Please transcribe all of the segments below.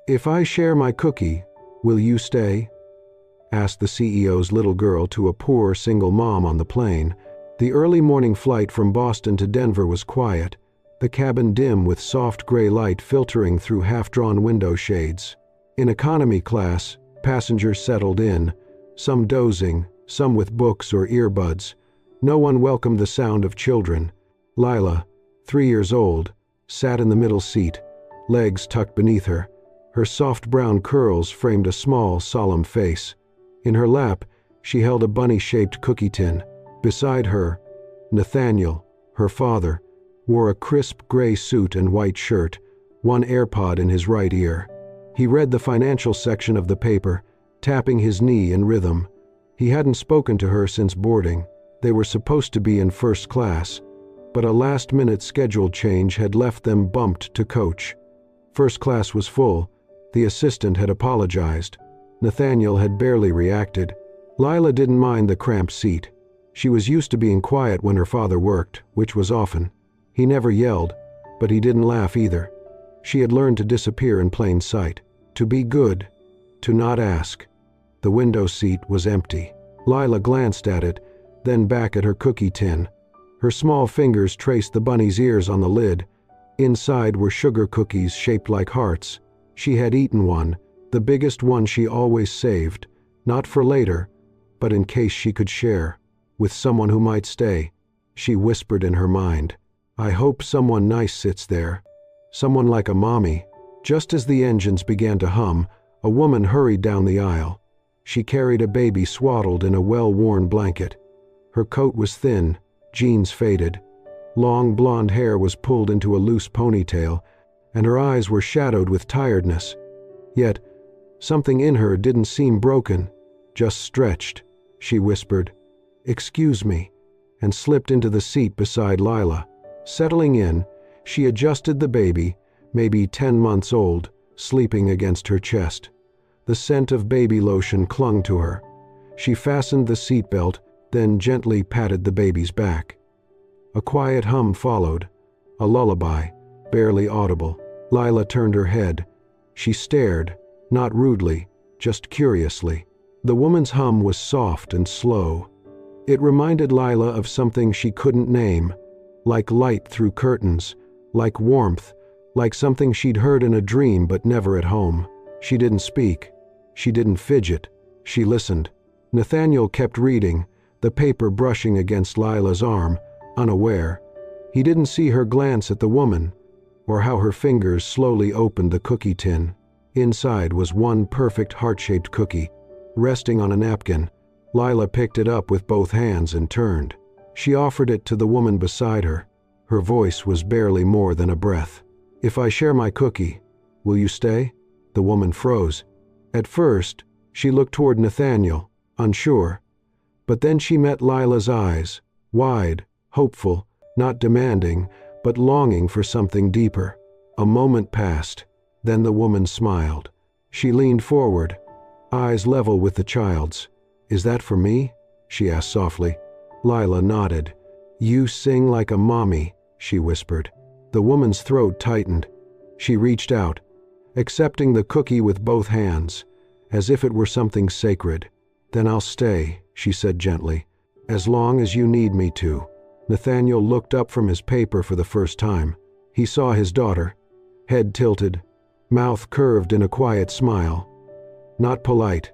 "If I share my cookie, will you stay?" asked the CEO's little girl to a poor single mom on the plane. The early morning flight from Boston to Denver was quiet, the cabin dim with soft gray light filtering through half-drawn window shades. In economy class, passengers settled in, some dozing, some with books or earbuds. No one welcomed the sound of children. Lila, 3 years old, sat in the middle seat, legs tucked beneath her. Her soft brown curls framed a small, solemn face. In her lap, she held a bunny-shaped cookie tin. Beside her, Nathaniel, her father, wore a crisp gray suit and white shirt, one AirPod in his right ear. He read the financial section of the paper, tapping his knee in rhythm. He hadn't spoken to her since boarding. They were supposed to be in first class, but a last-minute schedule change had left them bumped to coach. First class was full. The assistant had apologized. Nathaniel had barely reacted. Lila didn't mind the cramped seat. She was used to being quiet when her father worked, which was often. He never yelled, but he didn't laugh either. She had learned to disappear in plain sight, to be good, to not ask. The window seat was empty. Lila glanced at it, then back at her cookie tin. Her small fingers traced the bunny's ears on the lid. Inside were sugar cookies shaped like hearts. She had eaten one, the biggest one she always saved, not for later, but in case she could share, with someone who might stay. She whispered in her mind, "I hope someone nice sits there. Someone like a mommy." Just as the engines began to hum, a woman hurried down the aisle. She carried a baby swaddled in a well-worn blanket. Her coat was thin, jeans faded. Long blonde hair was pulled into a loose ponytail, and her eyes were shadowed with tiredness. Yet, something in her didn't seem broken, just stretched. She whispered, "Excuse me," and slipped into the seat beside Lila. Settling in, she adjusted the baby, maybe 10 months old, sleeping against her chest. The scent of baby lotion clung to her. She fastened the seatbelt, then gently patted the baby's back. A quiet hum followed, a lullaby, barely audible. Lila turned her head. She stared, not rudely, just curiously. The woman's hum was soft and slow. It reminded Lila of something she couldn't name, like light through curtains, like warmth, like something she'd heard in a dream but never at home. She didn't speak. She didn't fidget. She listened. Nathaniel kept reading, the paper brushing against Lila's arm, unaware. He didn't see her glance at the woman, or how her fingers slowly opened the cookie tin. Inside was one perfect heart-shaped cookie. Resting on a napkin, Lila picked it up with both hands and turned. She offered it to the woman beside her. Her voice was barely more than a breath. "If I share my cookie, will you stay?" The woman froze. At first, she looked toward Nathaniel, unsure. But then she met Lila's eyes, wide, hopeful, not demanding, but longing for something deeper. A moment passed. Then the woman smiled. She leaned forward, eyes level with the child's. "Is that for me?" she asked softly. Lila nodded. "You sing like a mommy," she whispered. The woman's throat tightened. She reached out, accepting the cookie with both hands, as if it were something sacred. "Then I'll stay," she said gently, "as long as you need me to." Nathaniel looked up from his paper for the first time. He saw his daughter, head tilted, mouth curved in a quiet smile. Not polite,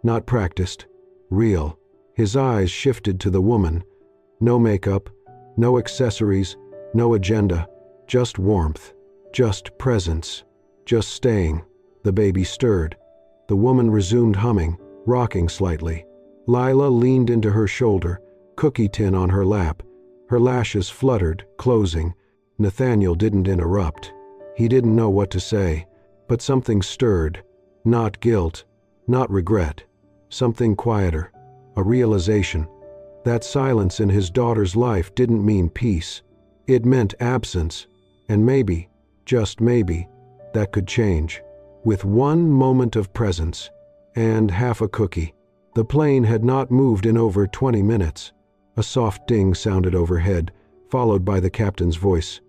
not practiced, real. His eyes shifted to the woman. No makeup, no accessories, no agenda, just warmth, just presence, just staying. The baby stirred. The woman resumed humming, rocking slightly. Lila leaned into her shoulder, cookie tin on her lap. Her lashes fluttered, closing. Nathaniel didn't interrupt. He didn't know what to say, but something stirred. Not guilt, not regret. Something quieter, a realization. That silence in his daughter's life didn't mean peace. It meant absence, and maybe, just maybe, that could change. With one moment of presence, and half a cookie. The plane had not moved in over 20 minutes. A soft ding sounded overhead, followed by the captain's voice.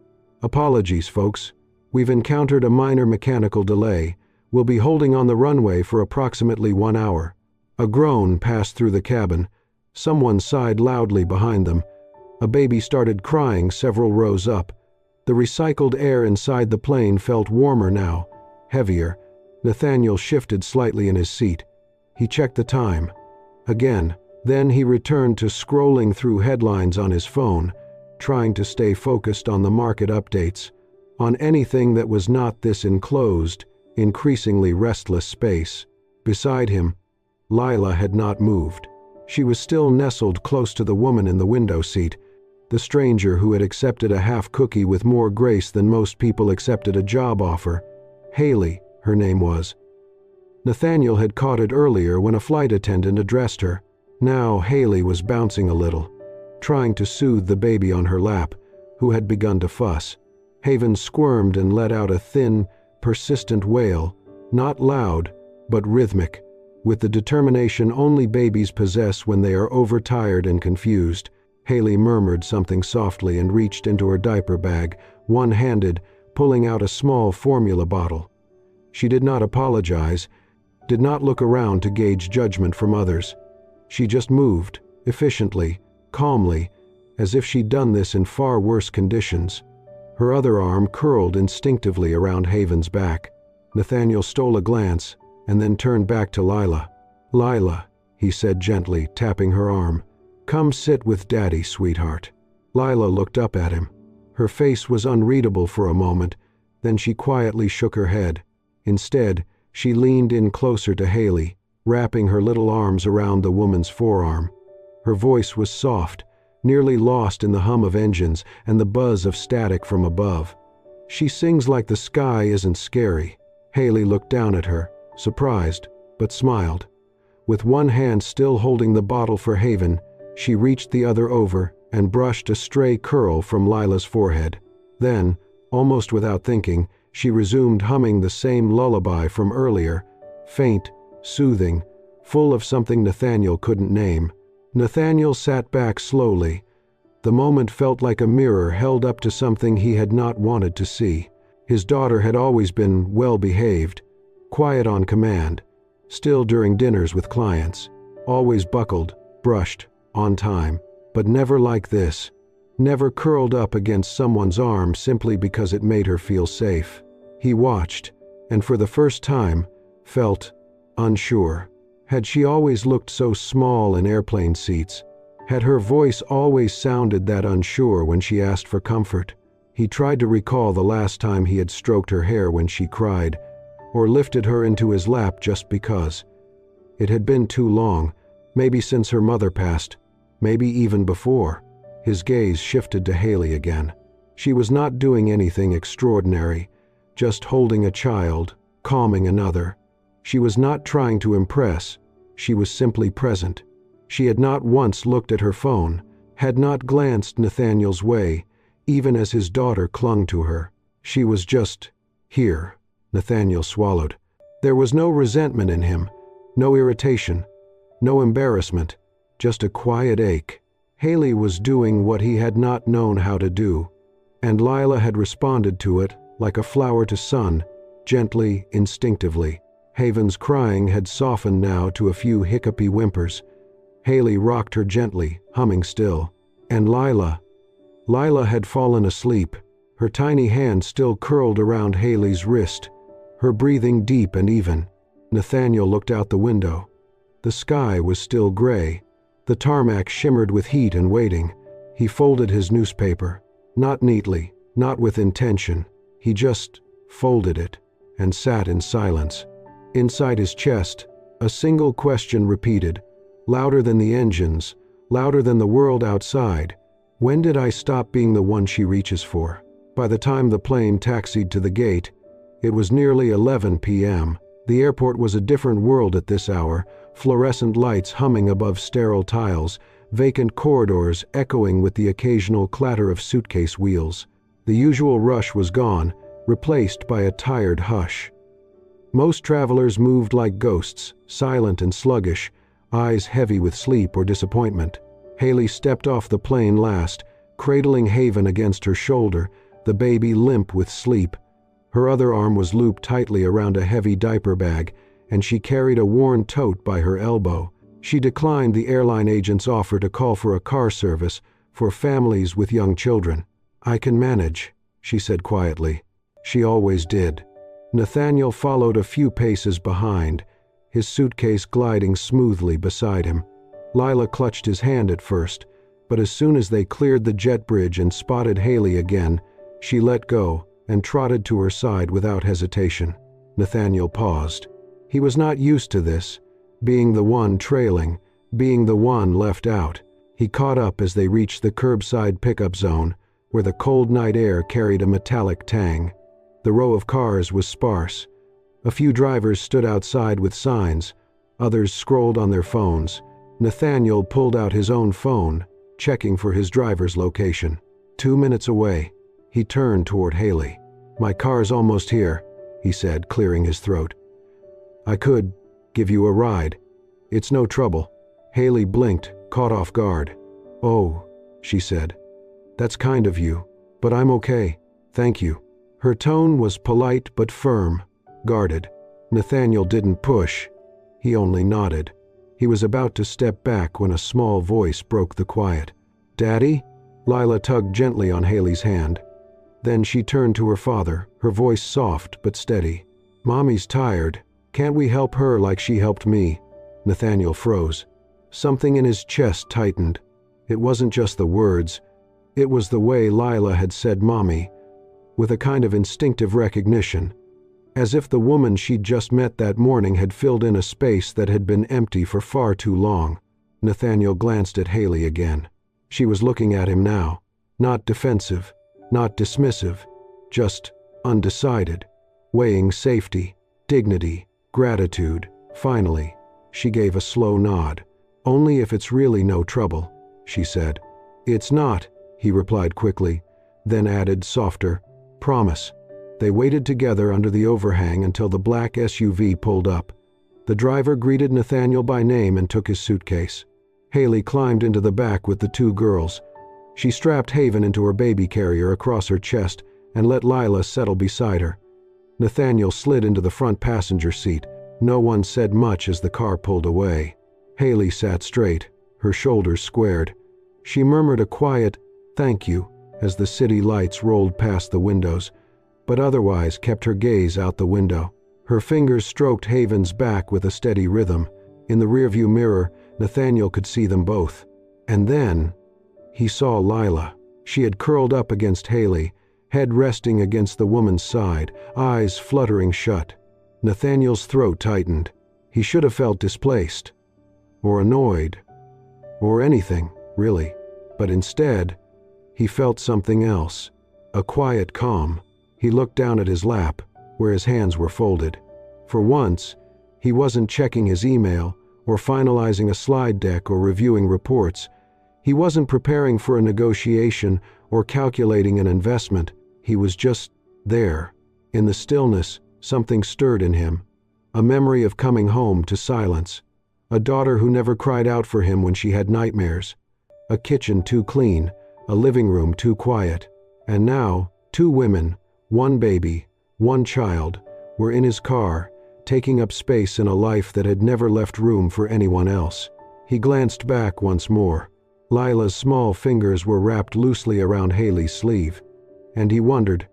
"Apologies, folks. We've encountered a minor mechanical delay. We'll be holding on the runway for approximately 1 hour." A groan passed through the cabin. Someone sighed loudly behind them. A baby started crying several rows up. The recycled air inside the plane felt warmer now, heavier. Nathaniel shifted slightly in his seat. He checked the time. Again. Then he returned to scrolling through headlines on his phone, trying to stay focused on the market updates, on anything that was not this enclosed, increasingly restless space. Beside him, Lila had not moved. She was still nestled close to the woman in the window seat, the stranger who had accepted a half cookie with more grace than most people accepted a job offer. Haley, her name was. Nathaniel had caught it earlier when a flight attendant addressed her. Now Haley was bouncing a little, trying to soothe the baby on her lap, who had begun to fuss. Haven squirmed and let out a thin, persistent wail, not loud, but rhythmic, with the determination only babies possess when they are overtired and confused. Haley murmured something softly and reached into her diaper bag, one-handed, pulling out a small formula bottle. She did not apologize, did not look around to gauge judgment from others. She just moved, efficiently, calmly, as if she'd done this in far worse conditions. Her other arm curled instinctively around Haven's back. Nathaniel stole a glance and then turned back to Lila. "Lila," he said gently, tapping her arm. "Come sit with Daddy, sweetheart." Lila looked up at him. Her face was unreadable for a moment, then she quietly shook her head. Instead, she leaned in closer to Haley, wrapping her little arms around the woman's forearm. Her voice was soft, nearly lost in the hum of engines and the buzz of static from above. "She sings like the sky isn't scary." Haley looked down at her, surprised, but smiled. With one hand still holding the bottle for Haven, she reached the other over and brushed a stray curl from Lila's forehead. Then, almost without thinking, she resumed humming the same lullaby from earlier, faint, soothing, full of something Nathaniel couldn't name. Nathaniel sat back slowly. The moment felt like a mirror held up to something he had not wanted to see. His daughter had always been well-behaved, quiet on command, still during dinners with clients, always buckled, brushed, on time, but never like this, never curled up against someone's arm simply because it made her feel safe. He watched, and for the first time, felt unsure. Had she always looked so small in airplane seats? Had her voice always sounded that unsure when she asked for comfort? He tried to recall the last time he had stroked her hair when she cried, or lifted her into his lap just because. It had been too long, maybe since her mother passed, maybe even before. His gaze shifted to Haley again. She was not doing anything extraordinary, just holding a child, calming another. She was not trying to impress, she was simply present. She had not once looked at her phone, had not glanced Nathaniel's way, even as his daughter clung to her. She was just here. Nathaniel swallowed. There was no resentment in him, no irritation, no embarrassment, just a quiet ache. Haley was doing what he had not known how to do, and Lila had responded to it like a flower to sun, gently, instinctively. Haven's crying had softened now to a few hiccupy whimpers. Haley rocked her gently, humming still. And Lila had fallen asleep, her tiny hand still curled around Haley's wrist, her breathing deep and even. Nathaniel looked out the window. The sky was still gray. The tarmac shimmered with heat and waiting. He folded his newspaper, not neatly, not with intention. He just folded it and sat in silence. Inside his chest, a single question repeated, louder than the engines, louder than the world outside. When did I stop being the one she reaches for? By the time the plane taxied to the gate, it was nearly 11 p.m. The airport was a different world at this hour, fluorescent lights humming above sterile tiles, vacant corridors echoing with the occasional clatter of suitcase wheels. The usual rush was gone, replaced by a tired hush. Most travelers moved like ghosts, silent and sluggish, eyes heavy with sleep or disappointment. Haley stepped off the plane last, cradling Haven against her shoulder, the baby limp with sleep. Her other arm was looped tightly around a heavy diaper bag, and she carried a worn tote by her elbow. She declined the airline agent's offer to call for a car service for families with young children. "I can manage," she said quietly. She always did. Nathaniel followed a few paces behind, his suitcase gliding smoothly beside him. Lila clutched his hand at first, but as soon as they cleared the jet bridge and spotted Haley again, she let go and trotted to her side without hesitation. Nathaniel paused. He was not used to this, being the one trailing, being the one left out. He caught up as they reached the curbside pickup zone, where the cold night air carried a metallic tang. The row of cars was sparse. A few drivers stood outside with signs, others scrolled on their phones. Nathaniel pulled out his own phone, checking for his driver's location. 2 minutes away. He turned toward Haley. "My car's almost here," he said, clearing his throat. "I could give you a ride. It's no trouble." Haley blinked, caught off guard. "Oh," she said. "That's kind of you, but I'm okay, thank you." Her tone was polite but firm, guarded. Nathaniel didn't push. He only nodded. He was about to step back when a small voice broke the quiet. "Daddy?" Lila tugged gently on Haley's hand. Then she turned to her father, her voice soft but steady. "Mommy's tired. Can't we help her like she helped me?" Nathaniel froze. Something in his chest tightened. It wasn't just the words. It was the way Lila had said mommy, with a kind of instinctive recognition, as if the woman she'd just met that morning had filled in a space that had been empty for far too long. Nathaniel glanced at Haley again. She was looking at him now, not defensive, not dismissive, just undecided, weighing safety, dignity, gratitude. Finally, she gave a slow nod. "Only if it's really no trouble," she said. "It's not," he replied quickly, then added softer, "Promise." They waited together under the overhang until the black SUV pulled up. The driver greeted Nathaniel by name and took his suitcase. Haley climbed into the back with the two girls. She strapped Haven into her baby carrier across her chest and let Lila settle beside her. Nathaniel slid into the front passenger seat. No one said much as the car pulled away. Haley sat straight, her shoulders squared. She murmured a quiet, "Thank you," as the city lights rolled past the windows, but otherwise kept her gaze out the window. Her fingers stroked Haven's back with a steady rhythm. In the rearview mirror, Nathaniel could see them both. And then he saw Lila. She had curled up against Haley, head resting against the woman's side, eyes fluttering shut. Nathaniel's throat tightened. He should have felt displaced, or annoyed, or anything, really. But instead, he felt something else, a quiet calm. He looked down at his lap, where his hands were folded. For once, he wasn't checking his email, or finalizing a slide deck or reviewing reports. He wasn't preparing for a negotiation or calculating an investment. He was just there. In the stillness, something stirred in him. A memory of coming home to silence. A daughter who never cried out for him when she had nightmares. A kitchen too clean, a living room too quiet. And now, two women, one baby, one child, were in his car, taking up space in a life that had never left room for anyone else. He glanced back once more. Lila's small fingers were wrapped loosely around Haley's sleeve. And he wondered,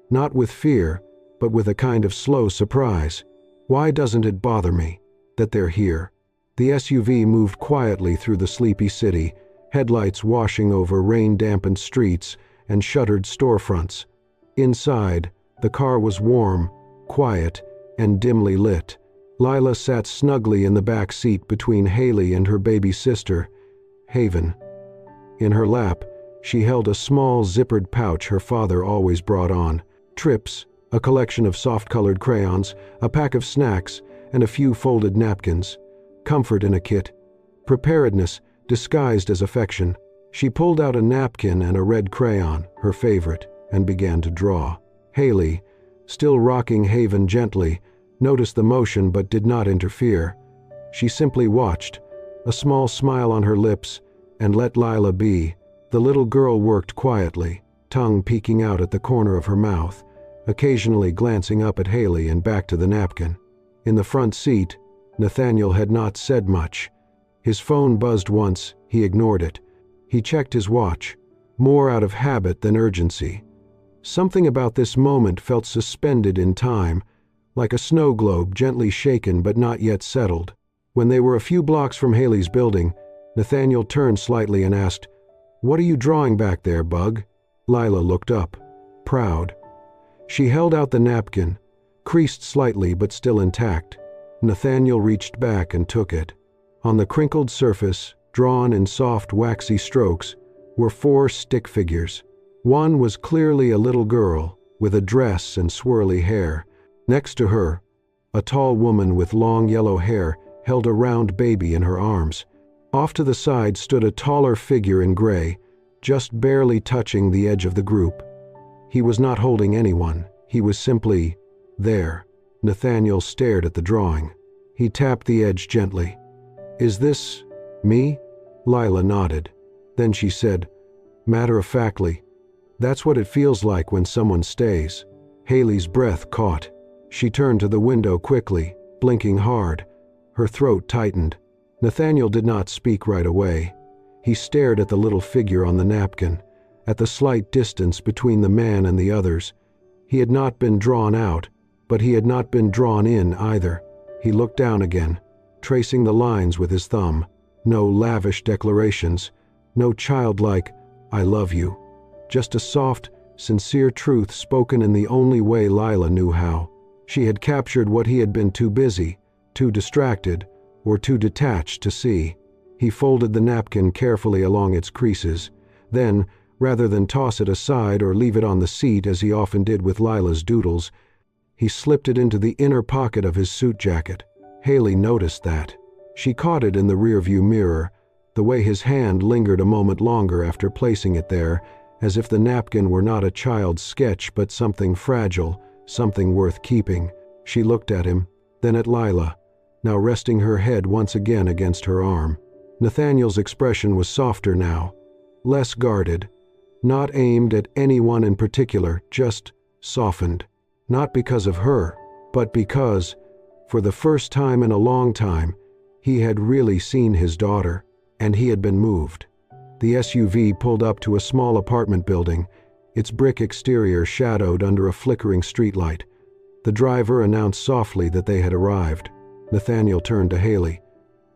not with fear, but with a kind of slow surprise, why doesn't it bother me that they're here? The SUV moved quietly through the sleepy city, headlights washing over rain-dampened streets and shuttered storefronts. Inside, the car was warm, quiet, and dimly lit. Lila sat snugly in the back seat between Haley and her baby sister, Haven. In her lap, she held a small zippered pouch her father always brought on. Trips, a collection of soft-colored crayons, a pack of snacks, and a few folded napkins. Comfort in a kit. Preparedness disguised as affection. She pulled out a napkin and a red crayon, her favorite, and began to draw. Haley, still rocking Haven gently, noticed the motion but did not interfere. She simply watched, a small smile on her lips, and let Lila be. The little girl worked quietly, tongue peeking out at the corner of her mouth. occasionally glancing up at Haley and back to the napkin. In the front seat, Nathaniel had not said much. His phone buzzed once, he ignored it. He checked his watch, more out of habit than urgency. Something about this moment felt suspended in time, like a snow globe gently shaken but not yet settled. When they were a few blocks from Haley's building, Nathaniel turned slightly and asked, "What are you drawing back there, Bug?" Lila looked up, proud. She held out the napkin, creased slightly but still intact. Nathaniel reached back and took it. On the crinkled surface, drawn in soft, waxy strokes, were 4 stick figures. One was clearly a little girl, with a dress and swirly hair. Next to her, a tall woman with long yellow hair held a round baby in her arms. Off to the side stood a taller figure in gray, just barely touching the edge of the group. He was not holding anyone, he was simply there. Nathaniel stared at the drawing. He tapped the edge gently. "Is this me?" Lila nodded. Then she said, matter-of-factly, "That's what it feels like when someone stays." Haley's breath caught. She turned to the window quickly, blinking hard. Her throat tightened. Nathaniel did not speak right away. He stared at the little figure on the napkin, at the slight distance between the man and the others. He had not been drawn out, but he had not been drawn in either. He looked down again, tracing the lines with his thumb. No lavish declarations, no childlike, "I love you." Just a soft, sincere truth spoken in the only way Lila knew how. She had captured what he had been too busy, too distracted, or too detached to see. He folded the napkin carefully along its creases. Then, rather than toss it aside or leave it on the seat as he often did with Lila's doodles, he slipped it into the inner pocket of his suit jacket. Haley noticed that. She caught it in the rearview mirror, the way his hand lingered a moment longer after placing it there, as if the napkin were not a child's sketch but something fragile, something worth keeping. She looked at him, then at Lila, now resting her head once again against her arm. Nathaniel's expression was softer now, less guarded, not aimed at anyone in particular, just softened. Not because of her, but because, for the first time in a long time, he had really seen his daughter, and he had been moved. The SUV pulled up to a small apartment building, its brick exterior shadowed under a flickering streetlight. The driver announced softly that they had arrived. Nathaniel turned to Haley.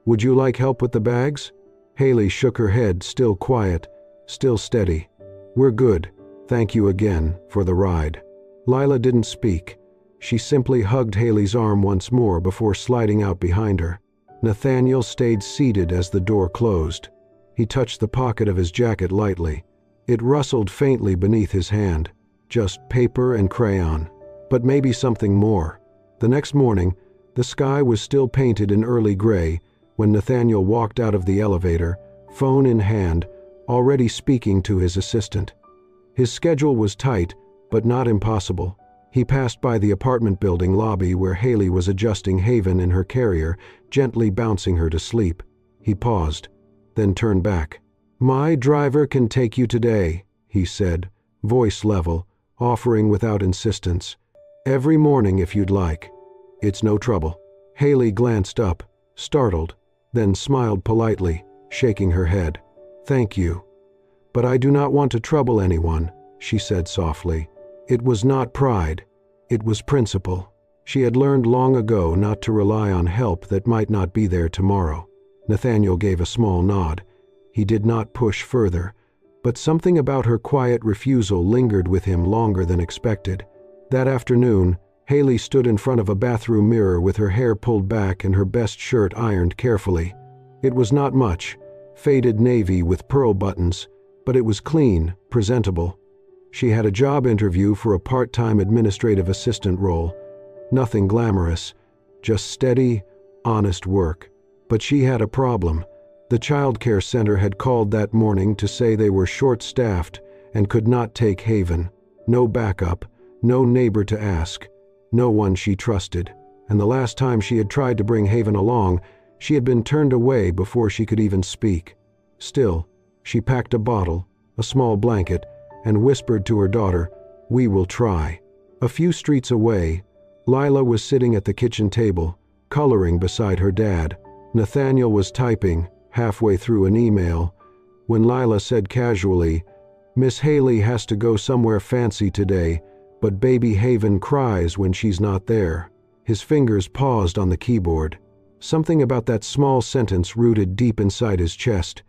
"Would you like help with the bags?" Haley shook her head, still quiet, still steady. "We're good, thank you again for the ride." Lila didn't speak. She simply hugged Haley's arm once more before sliding out behind her. Nathaniel stayed seated as the door closed. He touched the pocket of his jacket lightly. It rustled faintly beneath his hand. Just paper and crayon. But maybe something more. The next morning, the sky was still painted in early gray when Nathaniel walked out of the elevator, phone in hand, already speaking to his assistant. His schedule was tight, but not impossible. He passed by the apartment building lobby where Haley was adjusting Haven in her carrier, gently bouncing her to sleep. He paused, then turned back. "My driver can take you today," he said, voice level, offering without insistence. "Every morning if you'd like. It's no trouble." Haley glanced up, startled, then smiled politely, shaking her head. "Thank you. But I do not want to trouble anyone," she said softly. It was not pride. It was principle. She had learned long ago not to rely on help that might not be there tomorrow. Nathaniel gave a small nod. He did not push further, but something about her quiet refusal lingered with him longer than expected. That afternoon, Haley stood in front of a bathroom mirror with her hair pulled back and her best shirt ironed carefully. It was not much, faded navy with pearl buttons, but it was clean, presentable. She had a job interview for a part-time administrative assistant role. Nothing glamorous, just steady, honest work. But she had a problem. The childcare center had called that morning to say they were short-staffed and could not take Haven. No backup, no neighbor to ask, no one she trusted. And the last time she had tried to bring Haven along, she had been turned away before she could even speak. Still, she packed a bottle, a small blanket, and whispered to her daughter, "We will try." A few streets away, Lila was sitting at the kitchen table, coloring beside her dad. Nathaniel was typing, halfway through an email, when Lila said casually, "Miss Haley has to go somewhere fancy today, but baby Haven cries when she's not there." His fingers paused on the keyboard. Something about that small sentence rooted deep inside his chest.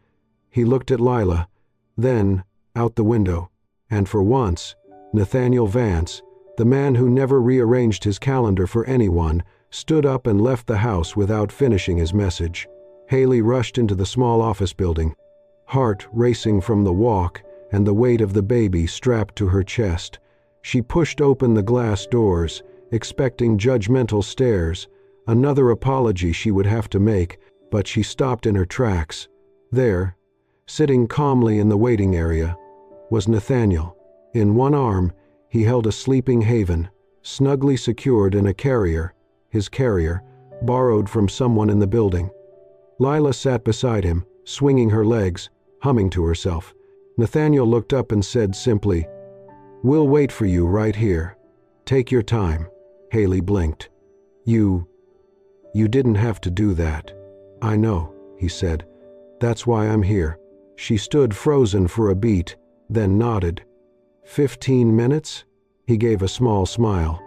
He looked at Lila, then out the window, and for once, Nathaniel Vance, the man who never rearranged his calendar for anyone, stood up and left the house without finishing his message. Haley rushed into the small office building, heart racing from the walk and the weight of the baby strapped to her chest. She pushed open the glass doors, expecting judgmental stares, another apology she would have to make, but she stopped in her tracks. There, sitting calmly in the waiting area, was Nathaniel. In one arm, he held a sleeping Haven, snugly secured in a carrier, his carrier, borrowed from someone in the building. Lila sat beside him, swinging her legs, humming to herself. Nathaniel looked up and said simply, "We'll wait for you right here. Take your time." Haley blinked. You didn't have to do that." "I know," he said. "That's why I'm here." She stood frozen for a beat, then nodded. 15 minutes? He gave a small smile.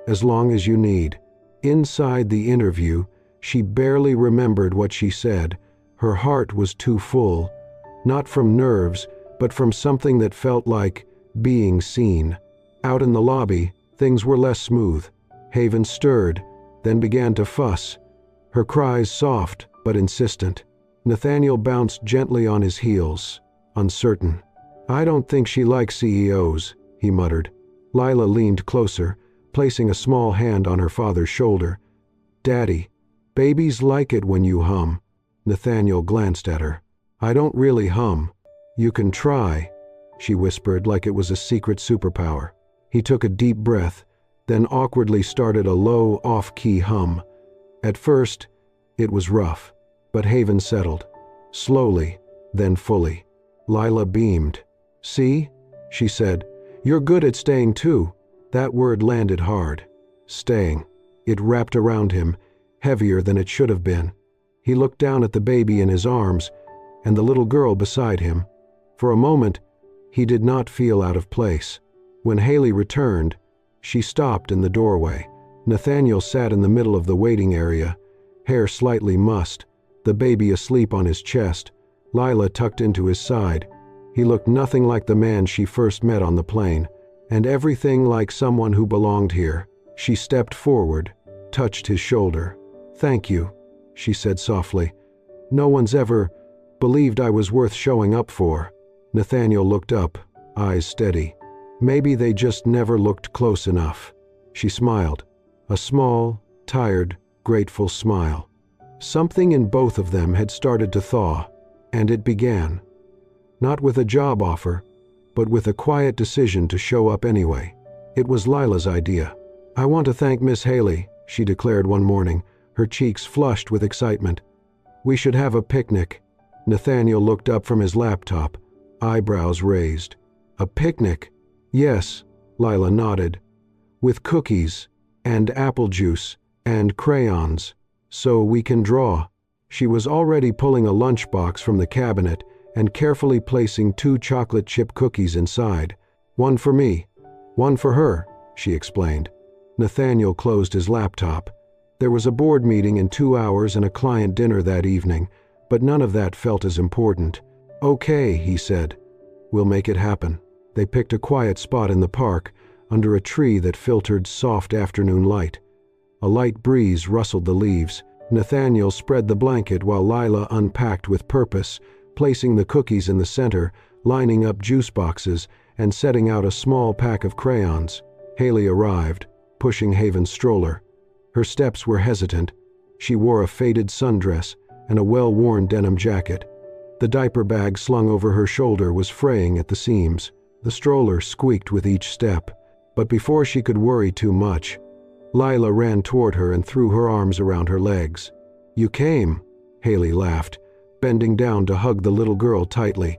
"As long as you need." Inside the interview, she barely remembered what she said. Her heart was too full, not from nerves, but from something that felt like being seen. Out in the lobby, things were less smooth. Haven stirred, then began to fuss, her cries soft but insistent. Nathaniel bounced gently on his heels, uncertain. "I don't think she likes CEOs," he muttered. Lila leaned closer, placing a small hand on her father's shoulder. "Daddy, babies like it when you hum." Nathaniel glanced at her. "I don't really hum." "You can try," she whispered like it was a secret superpower. He took a deep breath, then awkwardly started a low, off-key hum. At first, it was rough, but Haven settled. Slowly, then fully. Lila beamed. "See?" she said. "You're good at staying too." That word landed hard. Staying. It wrapped around him, heavier than it should have been. He looked down at the baby in his arms and the little girl beside him. For a moment, he did not feel out of place. When Haley returned, she stopped in the doorway. Nathaniel sat in the middle of the waiting area, hair slightly mussed, the baby asleep on his chest, Lila tucked into his side. He looked nothing like the man she first met on the plane, and everything like someone who belonged here. She stepped forward, touched his shoulder. "Thank you," she said softly. "No one's ever believed I was worth showing up for." Nathaniel looked up, eyes steady. Maybe they just never looked close enough. She smiled, a small, tired, grateful smile. Something in both of them had started to thaw, and it began. Not with a job offer, but with a quiet decision to show up anyway. It was Lila's idea. "I want to thank Miss Haley," she declared one morning, her cheeks flushed with excitement. "We should have a picnic." Nathaniel looked up from his laptop, eyebrows raised. "A picnic?" "Yes," Lila nodded. "With cookies, and apple juice, and crayons, so we can draw." She was already pulling a lunchbox from the cabinet and carefully placing 2 chocolate chip cookies inside. "One for me, one for her," she explained. Nathaniel closed his laptop. There was a board meeting in 2 hours and a client dinner that evening, but none of that felt as important. "Okay," he said. "We'll make it happen." They picked a quiet spot in the park, under a tree that filtered soft afternoon light. A light breeze rustled the leaves. Nathaniel spread the blanket while Lila unpacked with purpose, placing the cookies in the center, lining up juice boxes, and setting out a small pack of crayons. Haley arrived, pushing Haven's stroller. Her steps were hesitant. She wore a faded sundress and a well-worn denim jacket. The diaper bag slung over her shoulder was fraying at the seams. The stroller squeaked with each step, but before she could worry too much, Lila ran toward her and threw her arms around her legs. "You came," Haley laughed, bending down to hug the little girl tightly.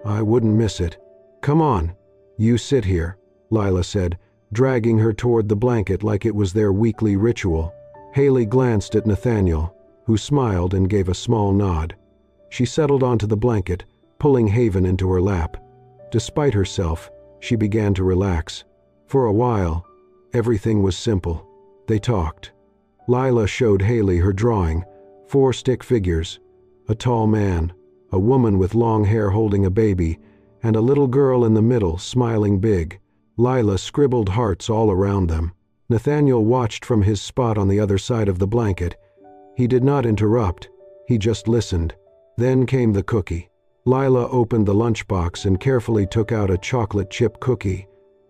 "I wouldn't miss it." "Come on, you sit here," Lila said, dragging her toward the blanket like it was their weekly ritual. Haley glanced at Nathaniel, who smiled and gave a small nod. She settled onto the blanket, pulling Haven into her lap. Despite herself, she began to relax. For a while, everything was simple. They talked. Lila showed Haley her drawing, 4 stick figures, a tall man, a woman with long hair holding a baby, and a little girl in the middle smiling big. Lila scribbled hearts all around them. Nathaniel watched from his spot on the other side of the blanket. He did not interrupt. He just listened. Then came the cookie. Lila opened the lunchbox and carefully took out a chocolate chip cookie.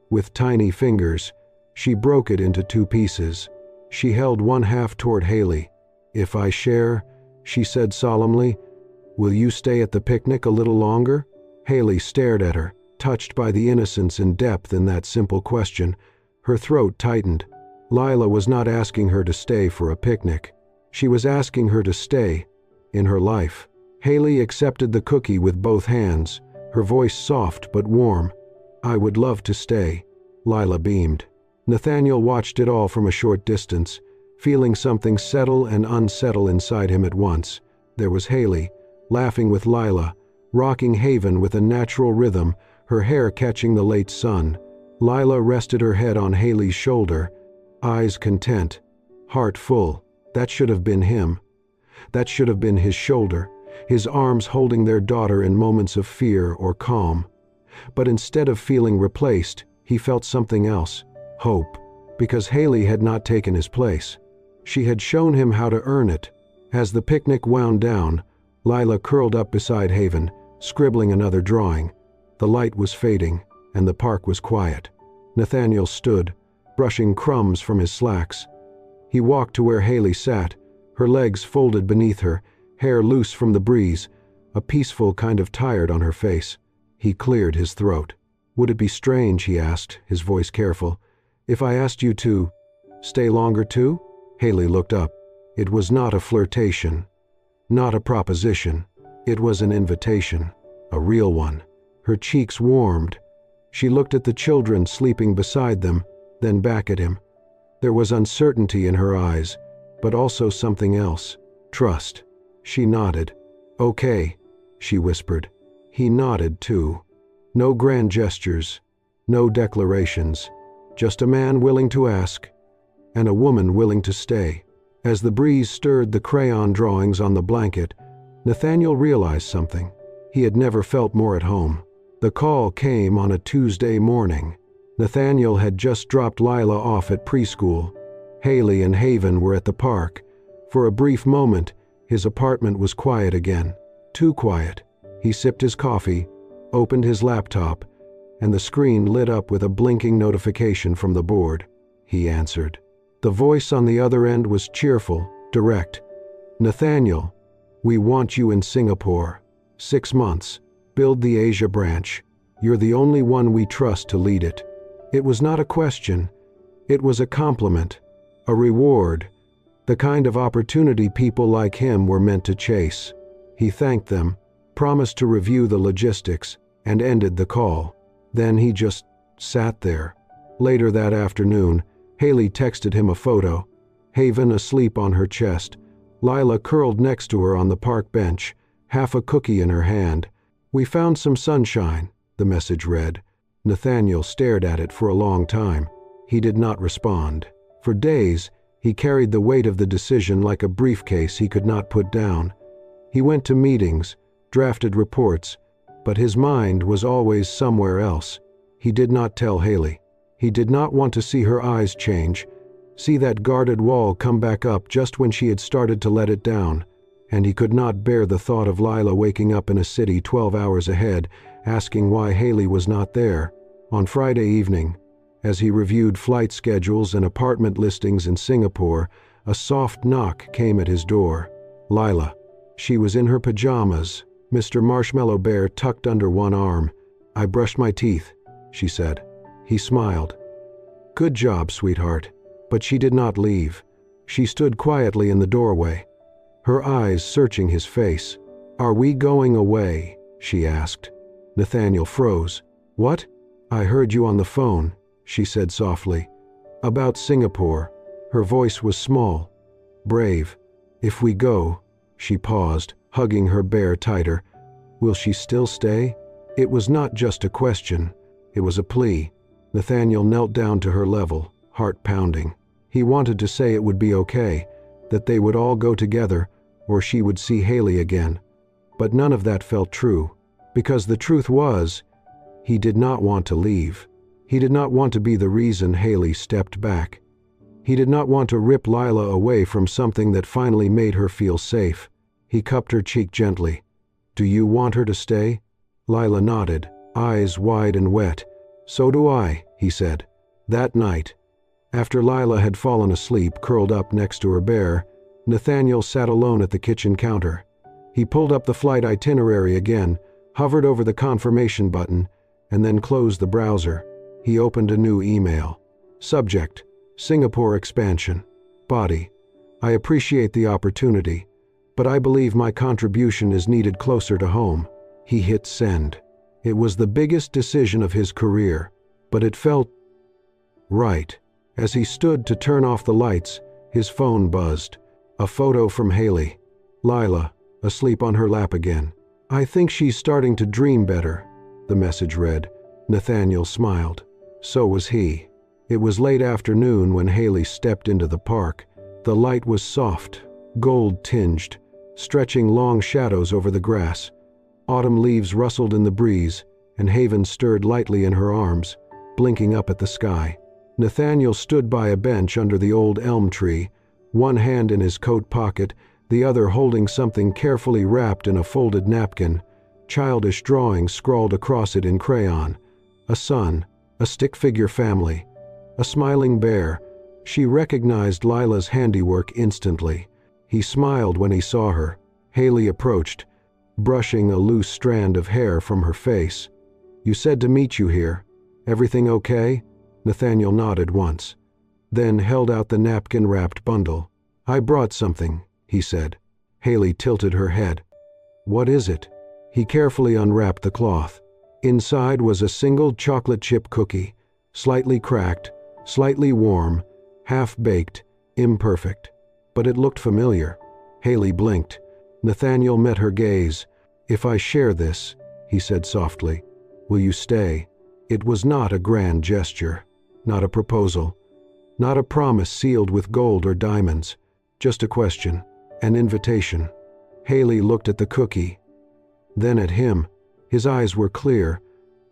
With tiny fingers, she broke it into 2 pieces. She held one half toward Haley. "If I share," she said solemnly, "will you stay at the picnic a little longer?" Haley stared at her, touched by the innocence and depth in that simple question. Her throat tightened. Lila was not asking her to stay for a picnic. She was asking her to stay in her life. Haley accepted the cookie with both hands, her voice soft but warm. "I would love to stay." Lila beamed. Nathaniel watched it all from a short distance, feeling something settle and unsettle inside him at once. There was Haley, laughing with Lila, rocking Haven with a natural rhythm, her hair catching the late sun. Lila rested her head on Haley's shoulder, eyes content, heart full. That should have been him. That should have been his shoulder, his arms holding their daughter in moments of fear or calm. But instead of feeling replaced, he felt something else, hope, because Haley had not taken his place. She had shown him how to earn it. As the picnic wound down, Lila curled up beside Haven, scribbling another drawing. The light was fading, and the park was quiet. Nathaniel stood, brushing crumbs from his slacks. He walked to where Haley sat, her legs folded beneath her, hair loose from the breeze, a peaceful kind of tired on her face. He cleared his throat. "Would it be strange," he asked, his voice careful, "if I asked you to stay longer too?" Haley looked up. It was not a flirtation, not a proposition. It was an invitation, a real one. Her cheeks warmed. She looked at the children sleeping beside them, then back at him. There was uncertainty in her eyes, but also something else, trust. She nodded. "Okay," she whispered. He nodded too. No grand gestures, no declarations, just a man willing to ask, and a woman willing to stay. As the breeze stirred the crayon drawings on the blanket, Nathaniel realized something. He had never felt more at home. The call came on a Tuesday morning. Nathaniel had just dropped Lila off at preschool. Haley and Haven were at the park. For a brief moment, his apartment was quiet again. Too quiet. He sipped his coffee, opened his laptop, and the screen lit up with a blinking notification from the board. He answered. The voice on the other end was cheerful, direct. "Nathaniel, we want you in Singapore. 6 months. Build the Asia branch. You're the only one we trust to lead it." It was not a question. It was a compliment, a reward, the kind of opportunity people like him were meant to chase. He thanked them, promised to review the logistics, and ended the call. Then he just sat there. Later that afternoon, Haley texted him a photo. Haven asleep on her chest, Lila curled next to her on the park bench, half a cookie in her hand. "We found some sunshine," the message read. Nathaniel stared at it for a long time. He did not respond. For days, he carried the weight of the decision like a briefcase he could not put down. He went to meetings, drafted reports, but his mind was always somewhere else. He did not tell Haley. He did not want to see her eyes change, see that guarded wall come back up just when she had started to let it down. And he could not bear the thought of Lila waking up in a city 12 hours ahead, asking why Haley was not there. On Friday evening, as he reviewed flight schedules and apartment listings in Singapore, a soft knock came at his door. Lila. She was in her pajamas, Mr. Marshmallow Bear tucked under one arm. "I brushed my teeth," she said. He smiled. "Good job, sweetheart." But she did not leave. She stood quietly in the doorway, her eyes searching his face. "Are we going away?" she asked. Nathaniel froze. "What?" "I heard you on the phone," she said softly. About Singapore. Her voice was small, brave. If we go, she paused, hugging her bear tighter. Will she still stay? It was not just a question. It was a plea. Nathaniel knelt down to her level, heart pounding. He wanted to say it would be okay, that they would all go together, or she would see Haley again. But none of that felt true, because the truth was, he did not want to leave. He did not want to be the reason Haley stepped back. He did not want to rip Lila away from something that finally made her feel safe. He cupped her cheek gently. Do you want her to stay? Lila nodded, eyes wide and wet. So do I, he said. That night, after Lila had fallen asleep curled up next to her bear, Nathaniel sat alone at the kitchen counter. He pulled up the flight itinerary again, hovered over the confirmation button, and then closed the browser. He opened a new email. Subject: Singapore expansion. Body: I appreciate the opportunity, but I believe my contribution is needed closer to home. He hit send. It was the biggest decision of his career, but it felt right. As he stood to turn off the lights, his phone buzzed. A photo from Haley. Lila, asleep on her lap again. I think she's starting to dream better, the message read. Nathaniel smiled. So was he. It was late afternoon when Haley stepped into the park. The light was soft, gold-tinged, stretching long shadows over the grass. Autumn leaves rustled in the breeze, and Haven stirred lightly in her arms, blinking up at the sky. Nathaniel stood by a bench under the old elm tree, one hand in his coat pocket, the other holding something carefully wrapped in a folded napkin. Childish drawings scrawled across it in crayon. A sun, a stick-figure family, a smiling bear. She recognized Lila's handiwork instantly. He smiled when he saw her. Haley approached, brushing a loose strand of hair from her face. You said to meet you here. Everything okay? Nathaniel nodded once, then held out the napkin-wrapped bundle. I brought something, he said. Haley tilted her head. What is it? He carefully unwrapped the cloth. Inside was a single chocolate chip cookie, slightly cracked, slightly warm, half-baked, imperfect. But it looked familiar. Haley blinked. Nathaniel met her gaze. If I share this, he said softly, will you stay? It was not a grand gesture, not a proposal, not a promise sealed with gold or diamonds, just a question, an invitation. Haley looked at the cookie, then at him. His eyes were clear,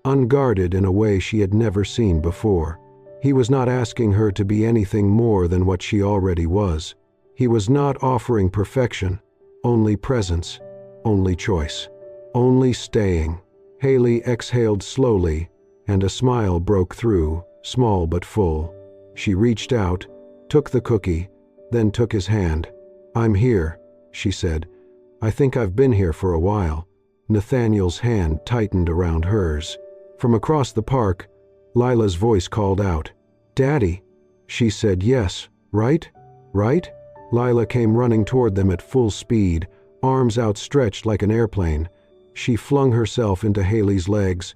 unguarded in a way she had never seen before. He was not asking her to be anything more than what she already was. He was not offering perfection, only presence, only choice, only staying. Haley exhaled slowly, and a smile broke through, small but full. She reached out, took the cookie, then took his hand. I'm here, she said. I think I've been here for a while. Nathaniel's hand tightened around hers. From across the park, Lila's voice called out. Daddy. She said yes, right? Right? Lila came running toward them at full speed, arms outstretched like an airplane. She flung herself into Haley's legs,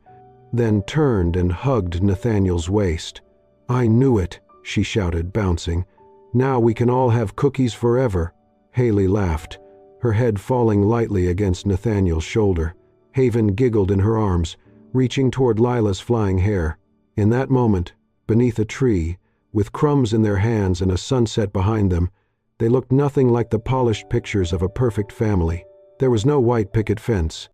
then turned and hugged Nathaniel's waist. I knew it, she shouted, bouncing. Now we can all have cookies forever. Haley laughed, her head falling lightly against Nathaniel's shoulder. Haven giggled in her arms, reaching toward Lila's flying hair. In that moment, beneath a tree, with crumbs in their hands and a sunset behind them, they looked nothing like the polished pictures of a perfect family. There was no white picket fence,